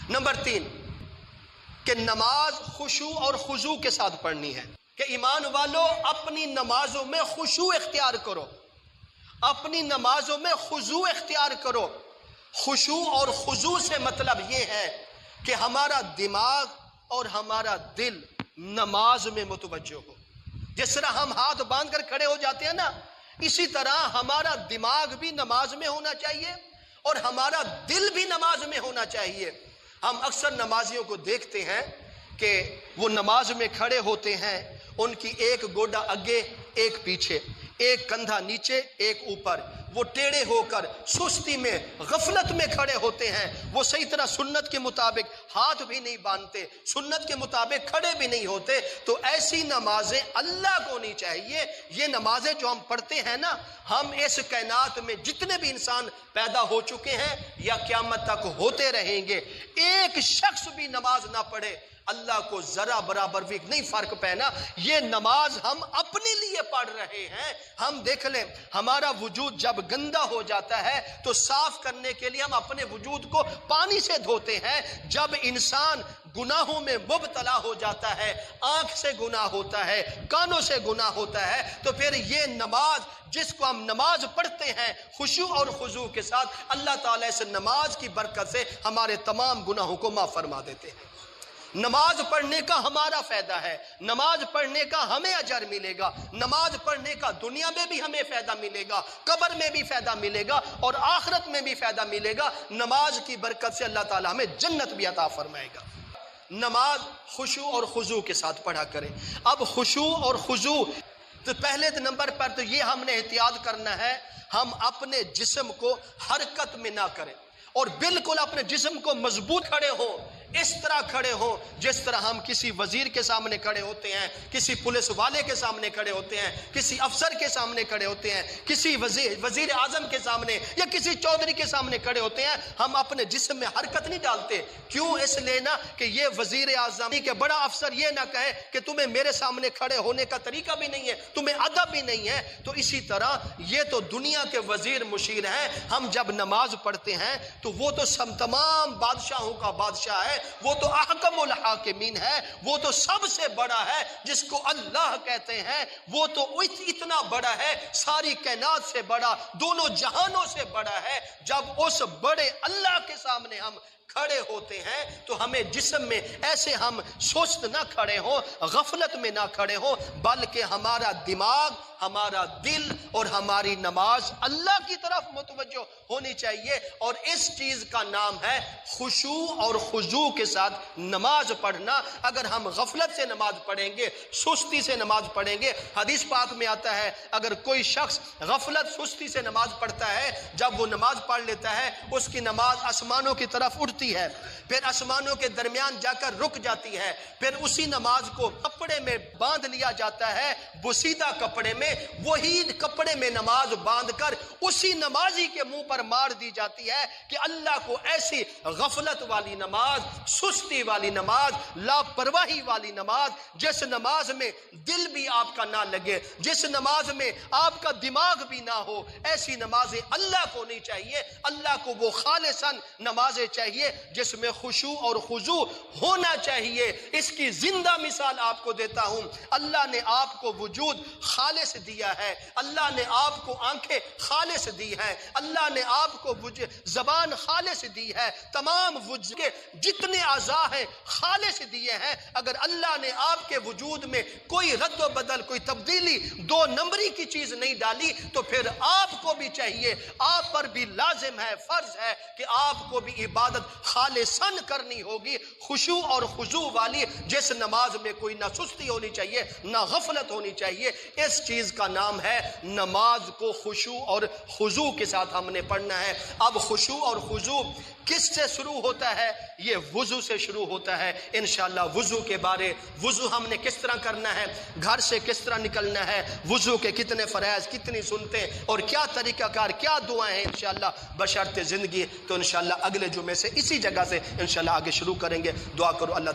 Number 3 کہ نماز خشوع اور خضوع کے ساتھ پڑھنی ہے، کہ ایمان والو اپنی نمازوں میں خشوع اختیار کرو، اپنی نمازوں میں خضوع اختیار کرو۔ خشوع اور خضوع سے مطلب یہ ہے کہ ہمارا دماغ اور ہمارا دل نماز میں متوجہ ہو۔ جس طرح ہم ہاتھ باندھ کر کھڑے ہو جاتے ہیں نا، اسی طرح ہمارا دماغ بھی نماز میں ہونا چاہیے اور ہمارا دل بھی نماز میں ہونا چاہیے۔ ہم اکثر نمازیوں کو دیکھتے ہیں کہ وہ نماز میں کھڑے ہوتے ہیں، ان کی ایک گوڈا آگے ایک پیچھے، ایک کندھا نیچے ایک اوپر، وہ ٹیڑے ہو کر سستی میں غفلت میں کھڑے ہوتے ہیں۔ وہ صحیح طرح سنت کے مطابق ہاتھ بھی نہیں باندھتے، سنت کے مطابق کھڑے بھی نہیں ہوتے۔ تو ایسی نمازیں اللہ کو نہیں چاہیے۔ یہ نمازیں جو ہم پڑھتے ہیں نا، ہم اس کائنات میں جتنے بھی انسان پیدا ہو چکے ہیں یا قیامت تک ہوتے رہیں گے، ایک شخص بھی نماز نہ پڑھے، اللہ کو ذرا برابر بھی نہیں فرق پینا۔ یہ نماز ہم اپنے لیے پڑھ رہے ہیں۔ ہم دیکھ لیں، ہمارا وجود جب گندا ہو جاتا ہے تو صاف کرنے کے لیے ہم اپنے وجود کو پانی سے دھوتے ہیں۔ جب انسان گناہوں میں مبتلا ہو جاتا ہے، آنکھ سے گناہ ہوتا ہے، کانوں سے گناہ ہوتا ہے، تو پھر یہ نماز جس کو ہم نماز پڑھتے ہیں خشوع اور خضوع کے ساتھ، اللہ تعالیٰ اس نماز کی برکت سے ہمارے تمام گناہوں کو معاف فرما دیتے ہیں۔ نماز پڑھنے کا ہمارا فائدہ ہے، نماز پڑھنے کا ہمیں اجر ملے گا، نماز پڑھنے کا دنیا میں بھی ہمیں فائدہ ملے گا، قبر میں بھی فائدہ ملے گا اور آخرت میں بھی فائدہ ملے گا۔ نماز کی برکت سے اللہ تعالیٰ ہمیں جنت بھی عطا فرمائے گا۔ نماز خشوع اور خضوع کے ساتھ پڑھا کریں۔ اب خشوع اور خضوع، تو پہلے نمبر پر تو یہ ہم نے احتیاط کرنا ہے، ہم اپنے جسم کو حرکت میں نہ کریں اور بالکل اپنے جسم کو مضبوط کھڑے ہوں، اس طرح کھڑے ہوں جس طرح ہم کسی وزیر کے سامنے کھڑے ہوتے ہیں، کسی پولیس والے کے سامنے کھڑے ہوتے ہیں، کسی افسر کے سامنے کھڑے ہوتے ہیں، کسی وزیر اعظم کے سامنے یا کسی چودھری کے سامنے کھڑے ہوتے ہیں۔ ہم اپنے جسم میں حرکت نہیں ڈالتے۔ کیوں؟ اس لیے نا کہ یہ وزیر اعظم کہ بڑا افسر یہ نہ کہے کہ تمہیں میرے سامنے کھڑے ہونے کا طریقہ بھی نہیں ہے، تمہیں ادب بھی نہیں ہے۔ تو اسی طرح یہ تو دنیا کے وزیر مشیر ہیں، ہم جب نماز پڑھتے ہیں تو وہ تو تمام بادشاہوں کا بادشاہ ہے، وہ تو احکم الحاکمین ہے، وہ تو سب سے بڑا ہے، جس کو اللہ کہتے ہیں، وہ تو اتنا بڑا ہے، ساری کائنات سے بڑا، دونوں جہانوں سے بڑا ہے۔ جب اس بڑے اللہ کے سامنے ہم کھڑے ہوتے ہیں تو ہمیں جسم میں ایسے ہم سست نہ کھڑے ہوں، غفلت میں نہ کھڑے ہوں، بلکہ ہمارا دماغ، ہمارا دل اور ہماری نماز اللہ کی طرف متوجہ ہونی چاہیے۔ اور اس چیز کا نام ہے خشوع اور خضوع کے ساتھ نماز پڑھنا۔ اگر ہم غفلت سے نماز پڑھیں گے، سستی سے نماز پڑھیں گے، حدیث پاک میں آتا ہے اگر کوئی شخص غفلت سستی سے نماز پڑھتا ہے، جب وہ نماز پڑھ لیتا ہے اس کی نماز آسمانوں کی طرف اٹھتی ہے، پھر آسمانوں کے درمیان جا کر رک جاتی ہے، پھر اسی نماز کو کپڑے میں باندھ لیا جاتا ہے، بوسیدہ کپڑے میں، وہی کپڑے میں نماز باندھ کر اسی نمازی کے منہ پر مار دی جاتی ہے کہ اللہ کو ایسی غفلت والی نماز، سستی والی نماز، لاپرواہی والی نماز، جس نماز میں دل بھی آپ کا نہ لگے، جس نماز میں آپ کا دماغ بھی نہ ہو، ایسی نمازیں اللہ کو نہیں چاہیے۔ اللہ کو وہ خالصاً نمازیں چاہیے جس میں خشوع اور خضوع ہونا چاہیے۔ اس کی زندہ مثال آپ کو دیتا ہوں۔ اللہ نے آپ کو وجود خالص دیا ہے، اللہ نے آپ کو آنکھیں خالص دی ہیں، اللہ نے آپ کو زبان خالص دی ہے، تمام وجود کے جتنے اعضاء ہیں خالص دیے ہیں۔ اگر اللہ نے آپ کے وجود میں کوئی رد و بدل، کوئی تبدیلی، دو نمبری کی چیز نہیں ڈالی، تو پھر آپ کو بھی چاہیے، آپ پر بھی لازم ہے، فرض ہے کہ آپ کو بھی عبادت خالصاً کرنی ہوگی، خشوع اور خضوع والی، جس نماز میں کوئی نہ سستی ہونی چاہیے نہ غفلت ہونی چاہیے۔ اس چیز کا نام ہے نماز کو خشوع اور خضوع کے ساتھ ہم نے پڑھنا ہے۔ اب خشوع اور خضوع کس سے شروع ہوتا ہے؟ یہ وضو سے شروع ہوتا ہے۔ انشاءاللہ وضو کے بارے، وضو ہم نے کس طرح کرنا ہے، گھر سے کس طرح نکلنا ہے، وضو کے کتنے فرائض، کتنی سنتیں اور کیا طریقہ کار، کیا دعائیں ہیں، انشاءاللہ بشرط زندگی تو انشاءاللہ اگلے جمعے سے اسی جگہ سے انشاءاللہ آگے شروع کریں گے۔ دعا کرو اللہ